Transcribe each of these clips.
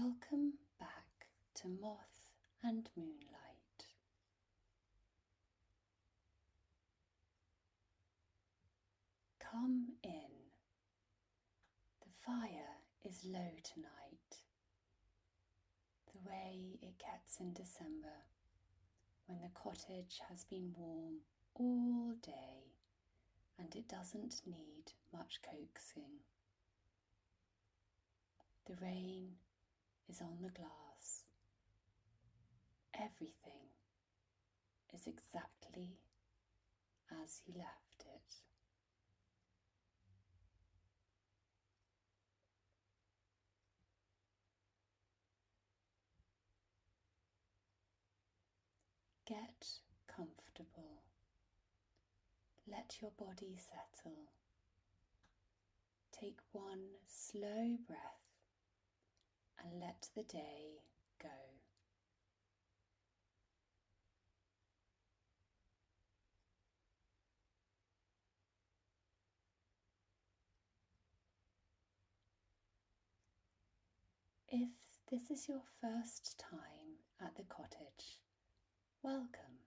Welcome back to Moth and Moonlight. Come in. The fire is low tonight, the way it gets in December, when the cottage has been warm all day and it doesn't need much coaxing. The rain is on the glass. Everything is exactly as you left it. Get comfortable. Let your body settle. Take one slow breath and let the day go. If this is your first time at the cottage, welcome.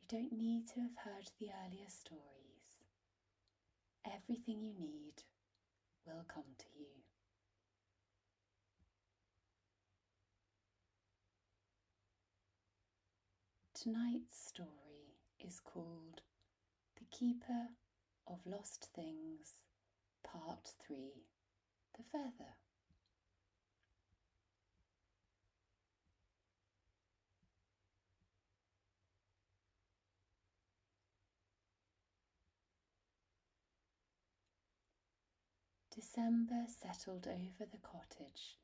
You don't need to have heard the earlier stories. Everything you need will come to you. Tonight's story is called The Keeper of Lost Things, Part 3, The Feather. December settled over the cottage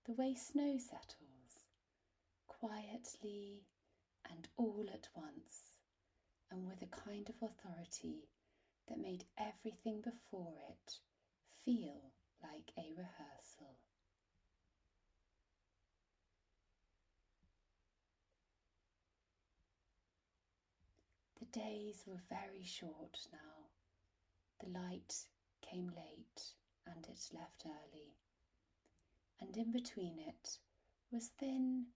the way snow settles, quietly and all at once, and with a kind of authority that made everything before it feel like a rehearsal. The days were very short now. The light came late and it left early, and in between it was thin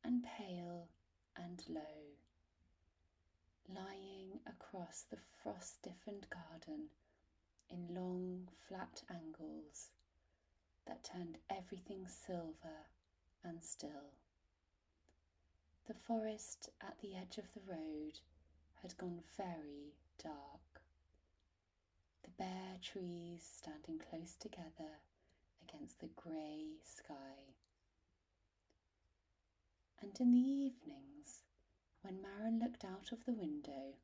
and pale and low, lying across the frost-stiffened garden in long, flat angles that turned everything silver and still. The forest at the edge of the road had gone very dark, the bare trees standing close together against the grey sky. And in the evenings, when Maren looked out of the window,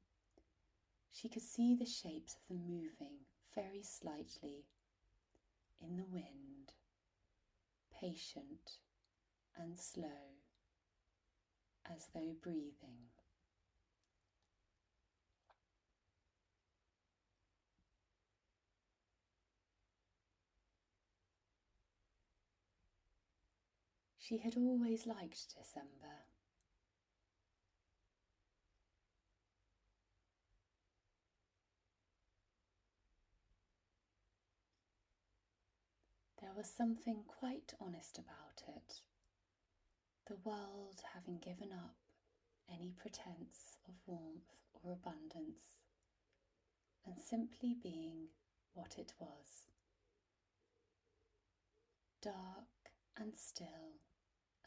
she could see the shapes of them moving very slightly in the wind, patient and slow, as though breathing. She had always liked December. There was something quite honest about it, the world having given up any pretense of warmth or abundance, and simply being what it was. Dark and still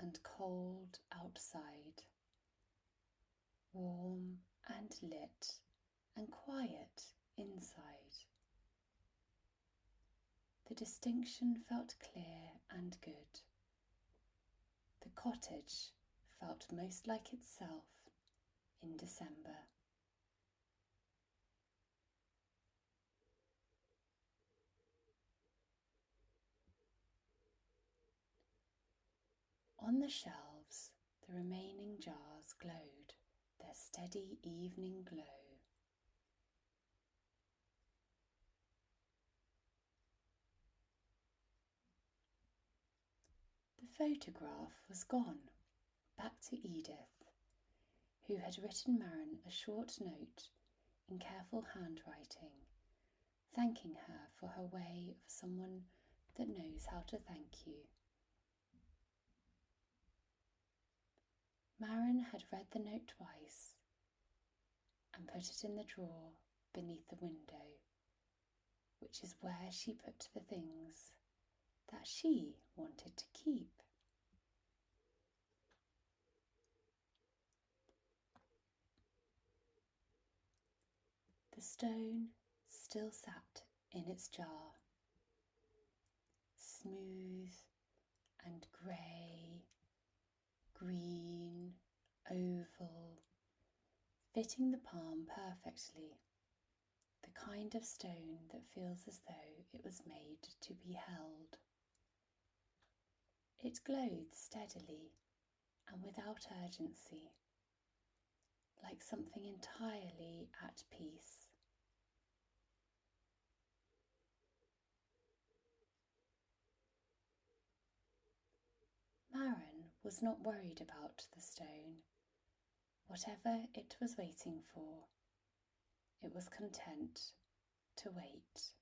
and cold outside, warm and lit and quiet inside. The distinction felt clear and good. The cottage felt most like itself in December. On the shelves, the remaining jars glowed their steady evening glow. The photograph was gone, back to Edith, who had written Maren a short note in careful handwriting, thanking her for her way of someone that knows how to thank you Marin had read the note twice and put it in the drawer beneath the window, which is where she put the things that she wanted to keep. The stone still sat in its jar, smooth and grey, green, oval, fitting the palm perfectly, the kind of stone that feels as though it was made to be held. It glowed steadily and without urgency, like something entirely at peace. Marin was not worried about the stone. Whatever it was waiting for, it was content to wait.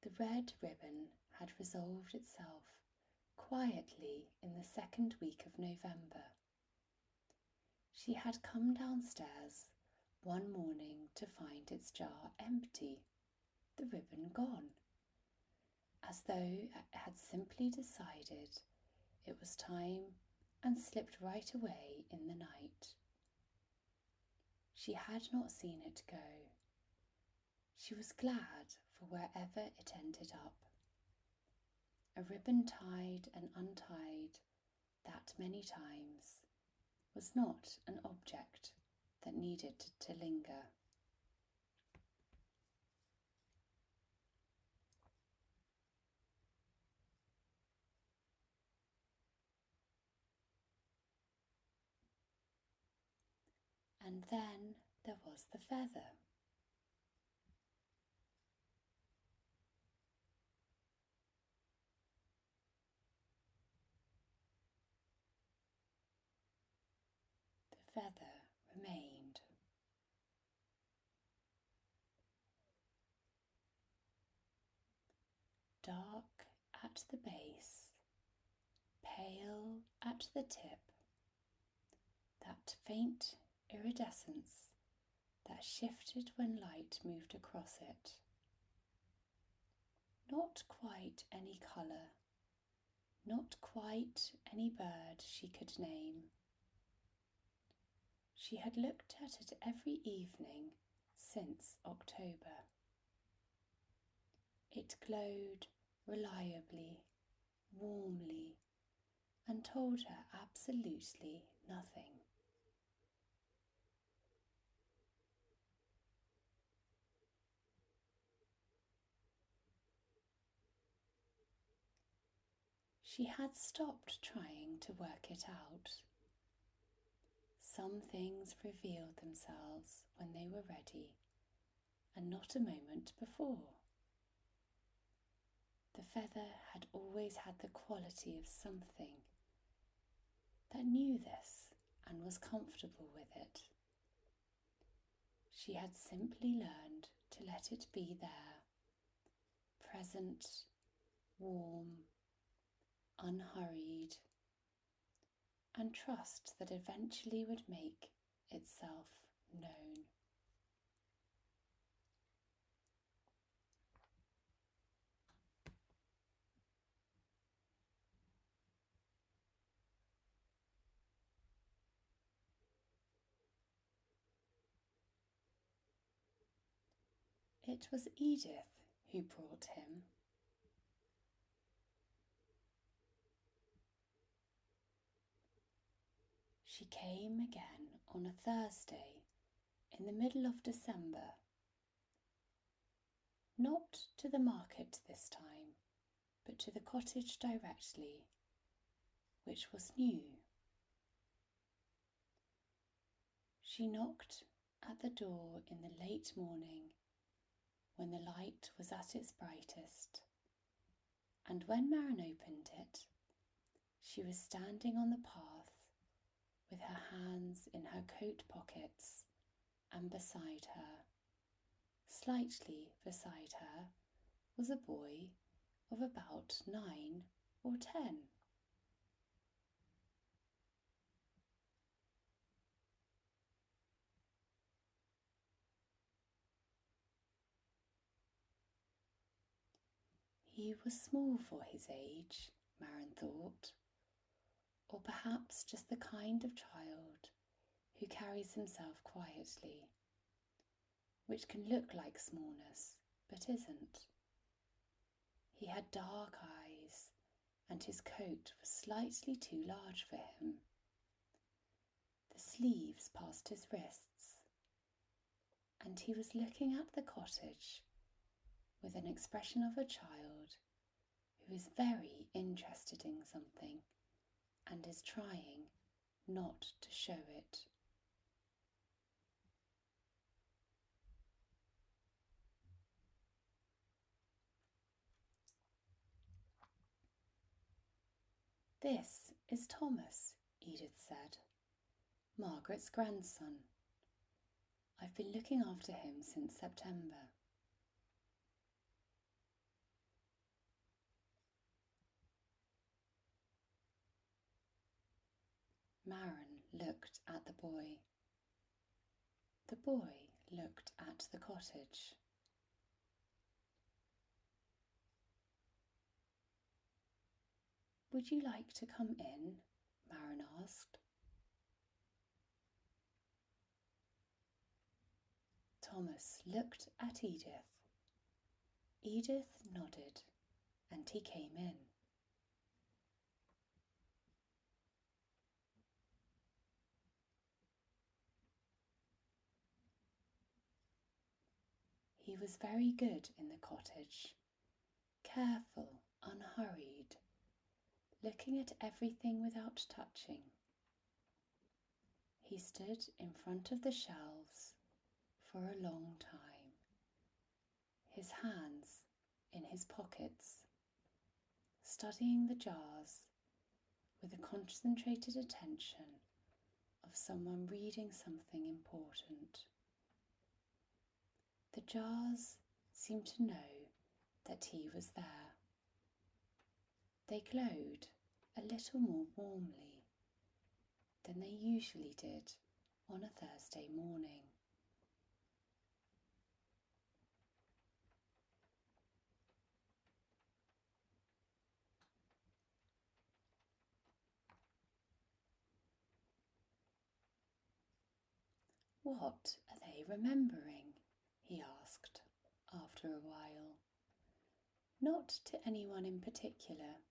The red ribbon had resolved itself quietly in the second week of November. She had come downstairs one morning to find its jar empty, the ribbon gone, as though it had simply decided it was time and slipped right away in the night. She had not seen it go. She was glad for wherever it ended up. A ribbon tied and untied that many times was not an object that needed to linger. And then there was the feather. The feather remained. Dark at the base, pale at the tip, that faint iridescence that shifted when light moved across it. Not quite any colour, not quite any bird she could name. She had looked at it every evening since October. It glowed reliably, warmly, and told her absolutely nothing. She had stopped trying to work it out. Some things revealed themselves when they were ready, and not a moment before. The feather had always had the quality of something that knew this and was comfortable with it. She had simply learned to let it be there, present, warm, unhurried, and trust that eventually would make itself known. It was Edith who brought him. She came again on a Thursday in the middle of December. Not to the market this time, but to the cottage directly, which was new. She knocked at the door in the late morning when the light was at its brightest, and when Marin opened it, she was standing on the path with her hands in her coat pockets and beside her, slightly beside her, was a boy of about 9 or 10. He was small for his age, Marin thought, or perhaps just the kind of child who carries himself quietly, which can look like smallness but isn't. He had dark eyes, and his coat was slightly too large for him. The sleeves passed his wrists, and he was looking at the cottage with an expression of a child who is very interested in something and is trying not to show it. "This is Thomas," Edith said, "Margaret's grandson. I've been looking after him since September." Marin looked at the boy. The boy looked at the cottage. "Would you like to come in?" Marin asked. Thomas looked at Edith. Edith nodded, and he came in. He was very good in the cottage, careful, unhurried, looking at everything without touching. He stood in front of the shelves for a long time, his hands in his pockets, studying the jars with a concentrated attention of someone reading something important. The jars seemed to know that he was there. They glowed a little more warmly than they usually did on a Thursday morning. "What are they remembering?" he asked after a while, not to anyone in particular,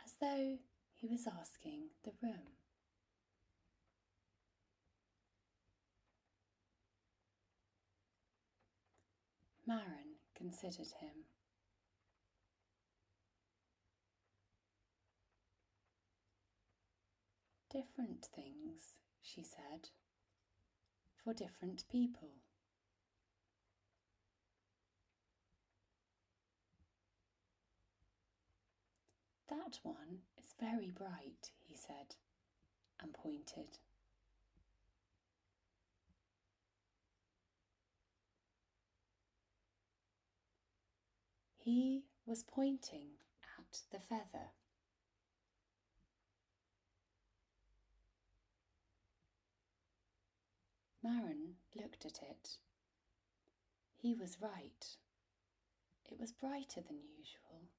as though he was asking the room. Marin considered him. "Different things," she said, "for different people." "That one is very bright," he said, and pointed. He was pointing at the feather. Marin looked at it. He was right. It was brighter than usual,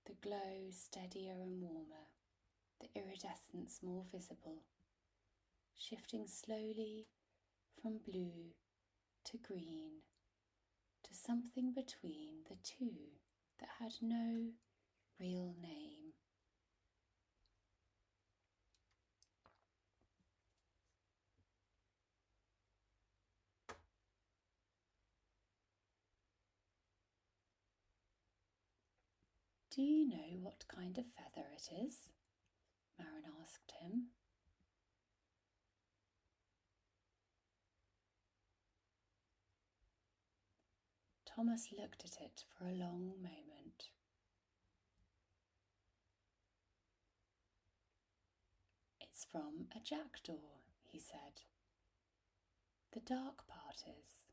the glow steadier and warmer, the iridescence more visible, shifting slowly from blue to green to something between the two that had no real name. "Do you know what kind of feather it is?" Marin asked him. Thomas looked at it for a long moment. "It's from a jackdaw," he said. The dark part is,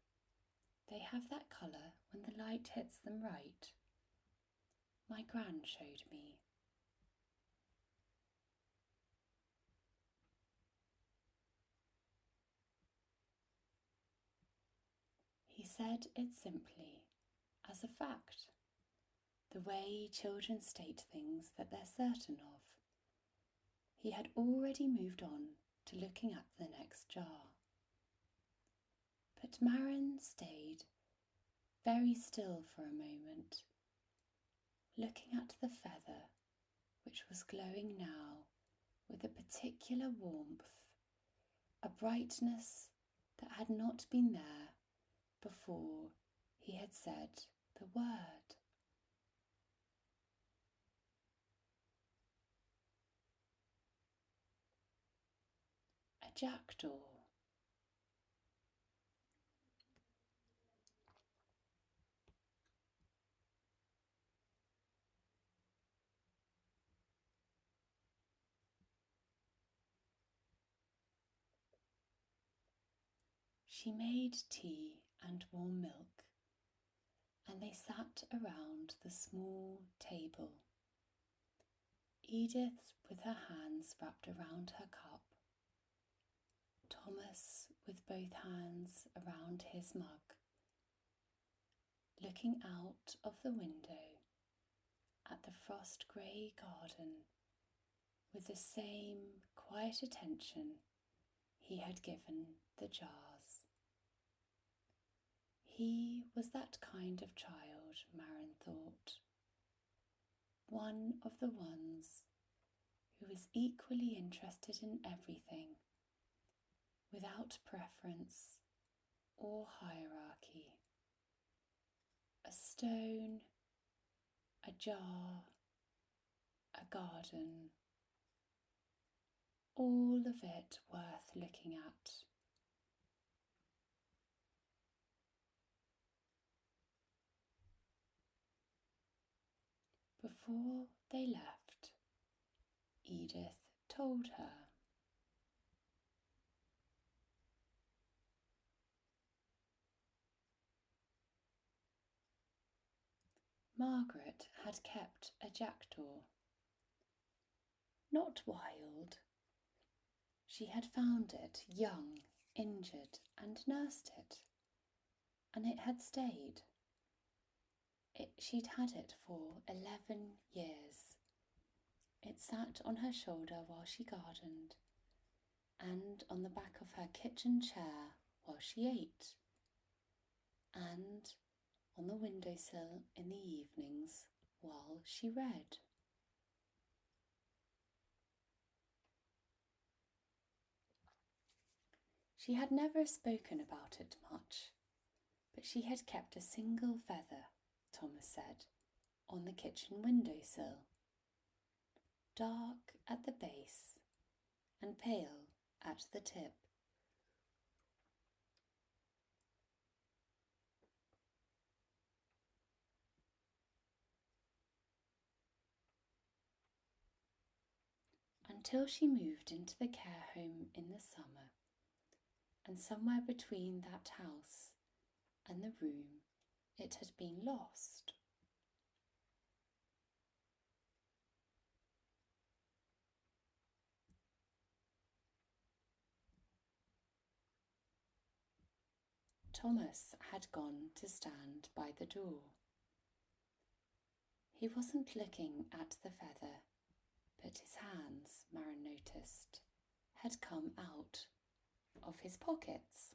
they have that colour when the light hits them right. My gran showed me. He said it simply, as a fact, the way children state things that they're certain of. He had already moved on to looking at the next jar. But Marin stayed very still for a moment, looking at the feather, which was glowing now with a particular warmth, a brightness that had not been there before he had said the word. A jackdaw. She made tea and warm milk, and they sat around the small table, Edith with her hands wrapped around her cup, Thomas with both hands around his mug, looking out of the window at the frost-grey garden with the same quiet attention he had given the jars. He was that kind of child, Marin thought, one of the ones who is equally interested in everything, without preference or hierarchy. A stone, a jar, a garden, all of it worth looking at. Before they left, Edith told her, Margaret had kept a jackdaw. Not wild. She had found it young, injured, and nursed it, and it had stayed. She'd had it for 11 years. It sat on her shoulder while she gardened, and on the back of her kitchen chair while she ate, and on the windowsill in the evenings while she read. She had never spoken about it much, but she had kept a single feather, Thomas said, on the kitchen windowsill, dark at the base and pale at the tip. Until she moved into the care home in the summer, and somewhere between that house and the room it had been lost. Thomas had gone to stand by the door. He wasn't looking at the feather, but his hands, Marin noticed, had come out of his pockets.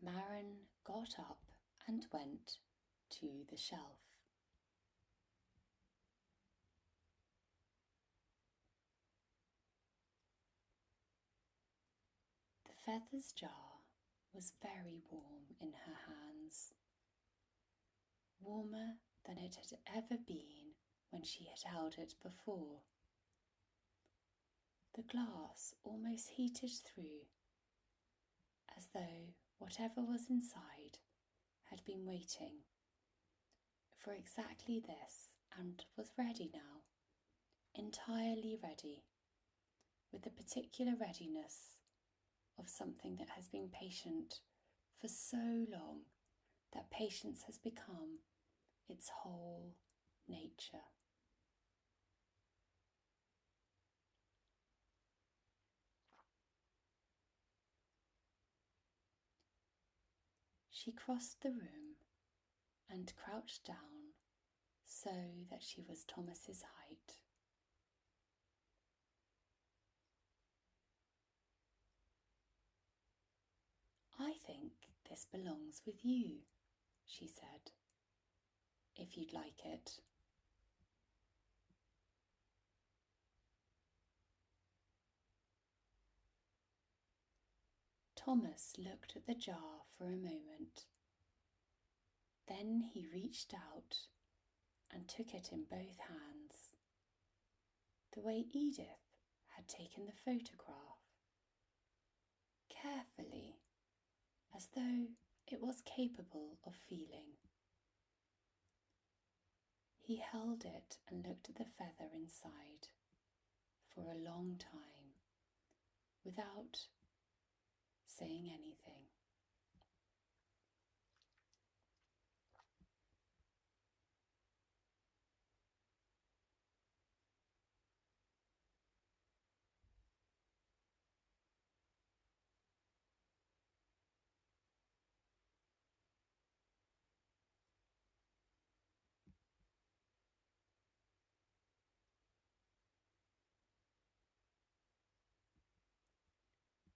Marin got up and went to the shelf. The feathers jar was very warm in her hands, warmer than it had ever been when she had held it before. The glass almost heated through, as though whatever was inside had been waiting for exactly this and was ready now, entirely ready, with the particular readiness of something that has been patient for so long that patience has become its whole nature. She crossed the room and crouched down so that she was Thomas's height. "I think this belongs with you," she said, "if you'd like it." Thomas looked at the jar for a moment. Then he reached out and took it in both hands, the way Edith had taken the photograph, carefully, as though it was capable of feeling. He held it and looked at the feather inside for a long time without saying anything.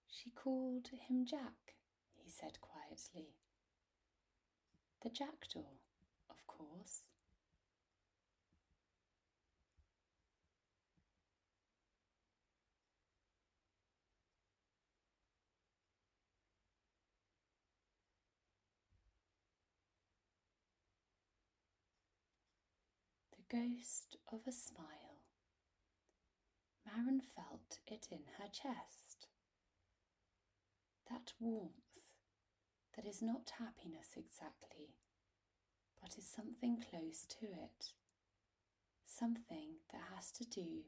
"She called him Jack," he said quietly. "The jackdaw, of course." The ghost of a smile. Maren felt it in her chest. That warmth that is not happiness exactly, but is something close to it. Something that has to do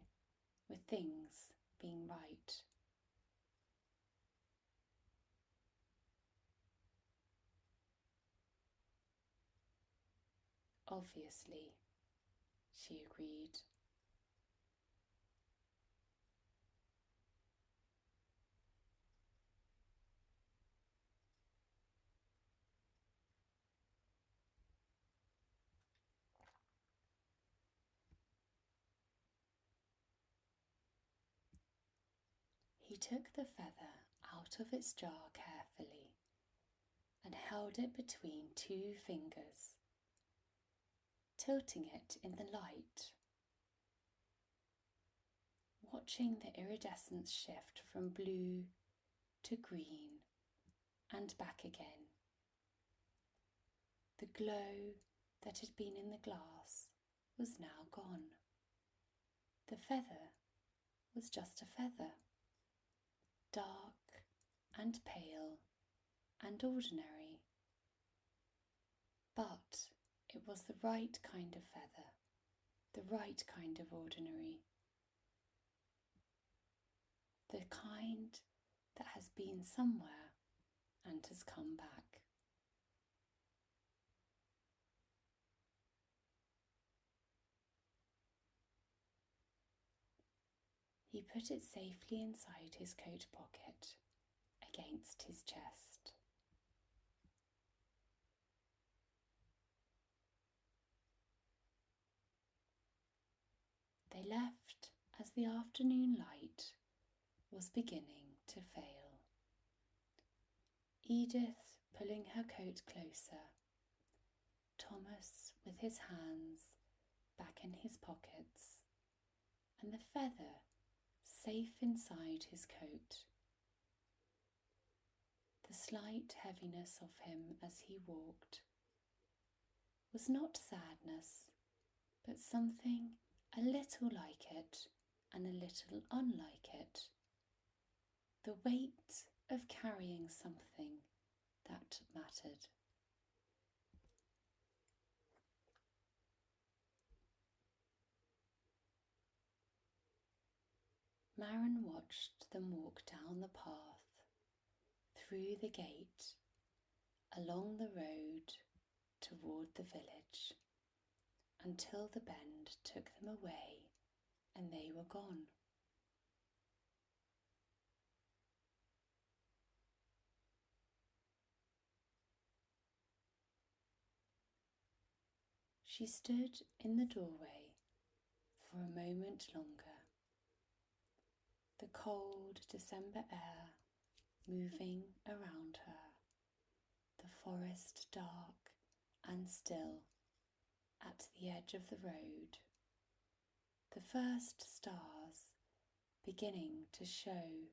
with things being right. "Obviously," she agreed. He took the feather out of its jar carefully and held it between two fingers, tilting it in the light, watching the iridescence shift from blue to green and back again. The glow that had been in the glass was now gone. The feather was just a feather, dark and pale and ordinary. But it was the right kind of feather, the right kind of ordinary. The kind that has been somewhere and has come back. He put it safely inside his coat pocket, against his chest. They left as the afternoon light was beginning to fail. Edith pulling her coat closer, Thomas with his hands back in his pockets, and the feather safe inside his coat. The slight heaviness of him as he walked was not sadness, but something a little like it and a little unlike it. The weight of carrying something that mattered. Maren watched them walk down the path, through the gate, along the road toward the village, until the bend took them away and they were gone. She stood in the doorway for a moment longer, the cold December air moving around her, the forest dark and still at the edge of the road, the first stars beginning to show.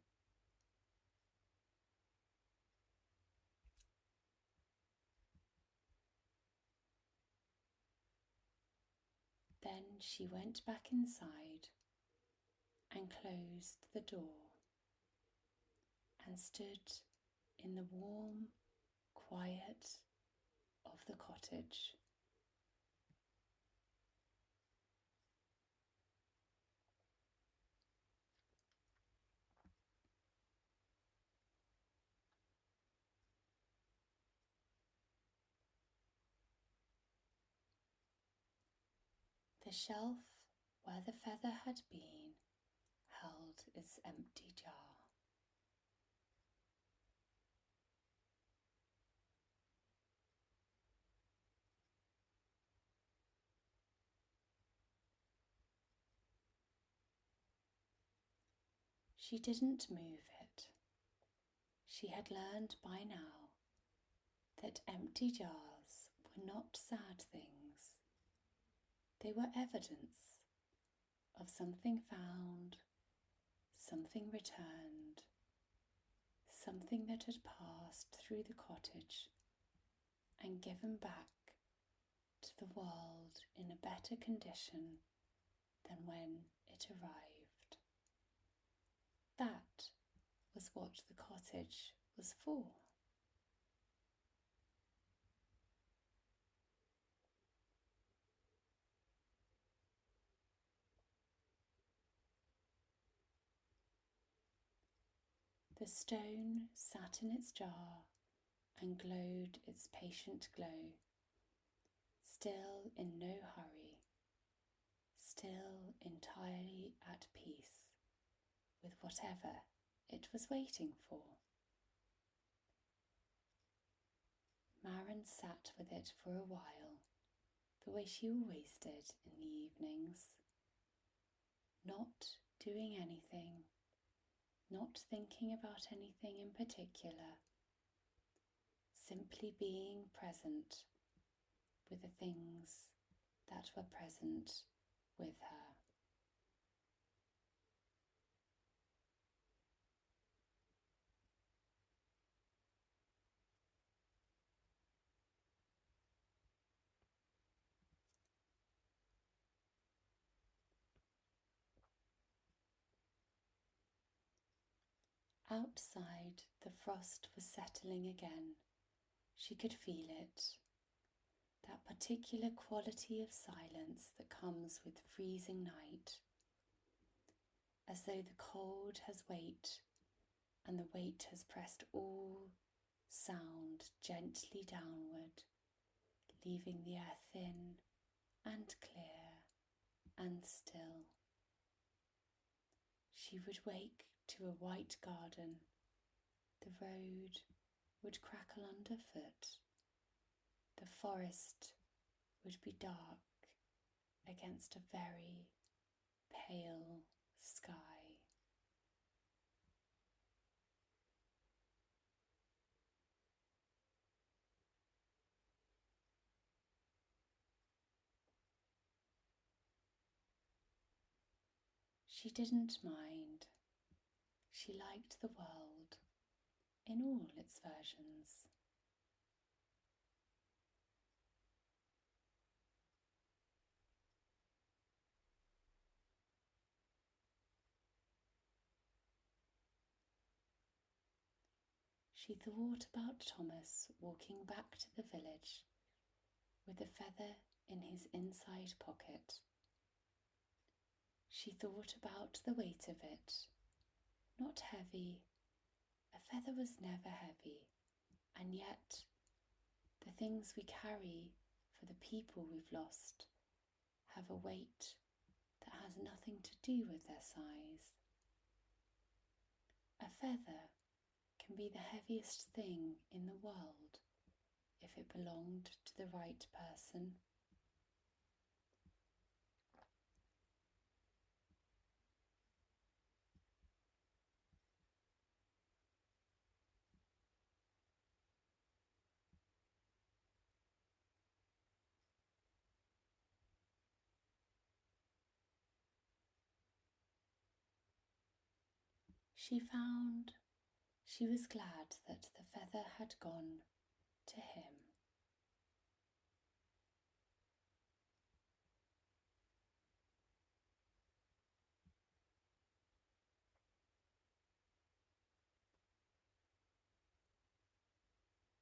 Then she went back inside and closed the door and stood in the warm quiet of the cottage. The shelf where the feather had been held its empty jar. She didn't move it. She had learned by now that empty jars were not sad things. They were evidence of something found, something returned, something that had passed through the cottage and given back to the world in a better condition than when it arrived. That was what the cottage was for. The stone sat in its jar and glowed its patient glow, still in no hurry, still entirely at peace with whatever it was waiting for. Maren sat with it for a while, the way she always did in the evenings, not doing anything, not thinking about anything in particular, simply being present with the things that were present with her. Outside, the frost was settling again. She could feel it, that particular quality of silence that comes with freezing night, as though the cold has weight and the weight has pressed all sound gently downward, leaving the air thin and clear and still. She would wake to a white garden. The road would crackle underfoot. The forest would be dark against a very pale sky. She didn't mind. She liked the world in all its versions. She thought about Thomas walking back to the village with the feather in his inside pocket. She thought about the weight of it. Not heavy. A feather was never heavy, and yet the things we carry for the people we've lost have a weight that has nothing to do with their size. A feather can be the heaviest thing in the world if it belonged to the right person. She was glad that the feather had gone to him.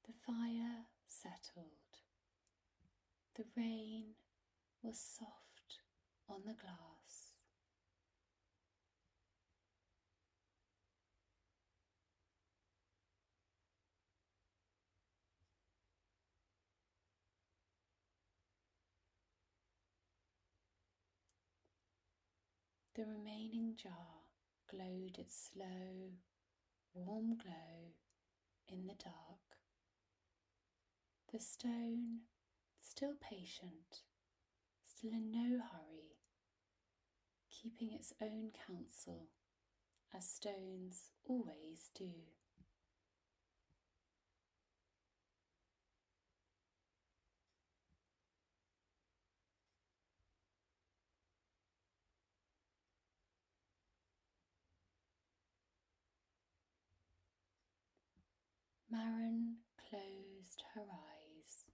The fire settled. The rain was soft on the glass. The remaining jar glowed its slow, warm glow in the dark. The stone, still patient, still in no hurry, keeping its own counsel, as stones always do. Maren closed her eyes.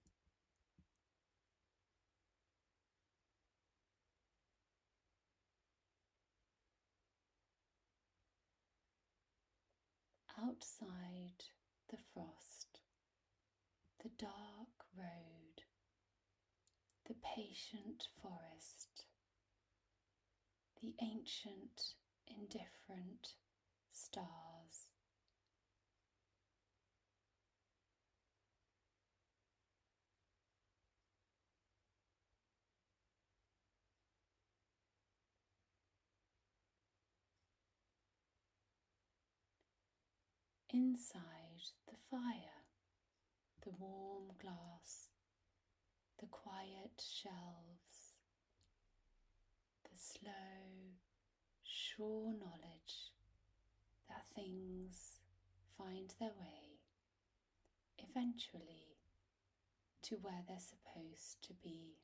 Outside, the frost, the dark road, the patient forest, the ancient, indifferent stars. Inside the fire, the warm glass, the quiet shelves, the slow, sure knowledge that things find their way, eventually, to where they're supposed to be.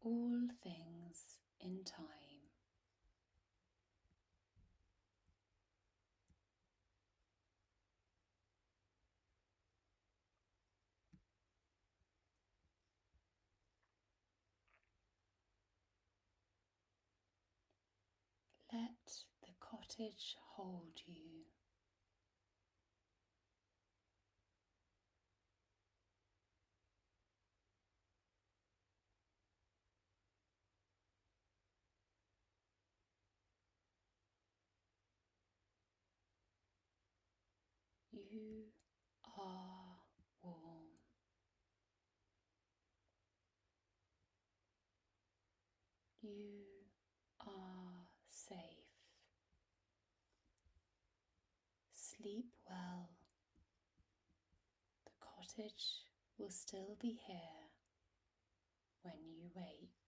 All things in time. Let the cottage hold you. You are warm. You are safe. Sleep well. The cottage will still be here when you wake.